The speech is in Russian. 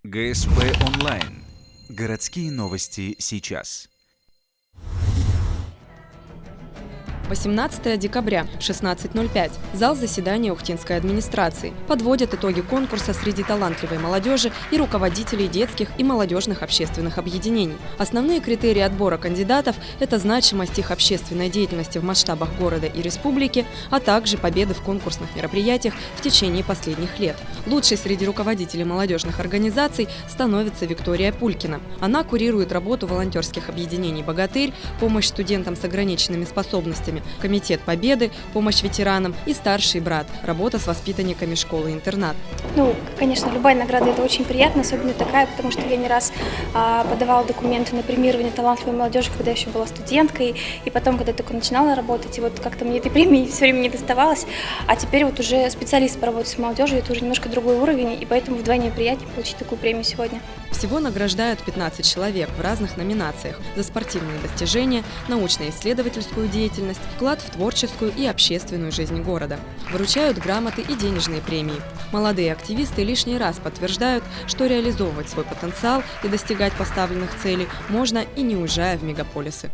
ГСП онлайн. Городские новости сейчас. 18 декабря, 16:05. Зал заседания Ухтинской администрации. Подводят итоги конкурса среди талантливой молодежи и руководителей детских и молодежных общественных объединений. Основные критерии отбора кандидатов – это значимость их общественной деятельности в масштабах города и республики, а также победы в конкурсных мероприятиях в течение последних лет. Лучшей среди руководителей молодежных организаций становится Виктория Пулькина. Она курирует работу волонтерских объединений «Богатырь», помощь студентам с ограниченными способностями, Комитет Победы, помощь ветеранам и старший брат, работа с воспитанниками школы-интернат. Конечно, любая награда – это очень приятно, особенно такая, потому что я не раз подавала документы на премирование талантливой молодежи, когда еще была студенткой, и потом, когда я только начинала работать, и вот как-то мне этой премии все время не доставалось, а теперь вот уже специалист по работе с молодежью – это уже немножко другой уровень, и поэтому вдвойне приятнее получить такую премию сегодня. Всего награждают 15 человек в разных номинациях за спортивные достижения, научно-исследовательскую деятельность, вклад в творческую и общественную жизнь города. Вручают грамоты и денежные премии. Молодые активисты лишний раз подтверждают, что реализовывать свой потенциал и достигать поставленных целей можно и не уезжая в мегаполисы.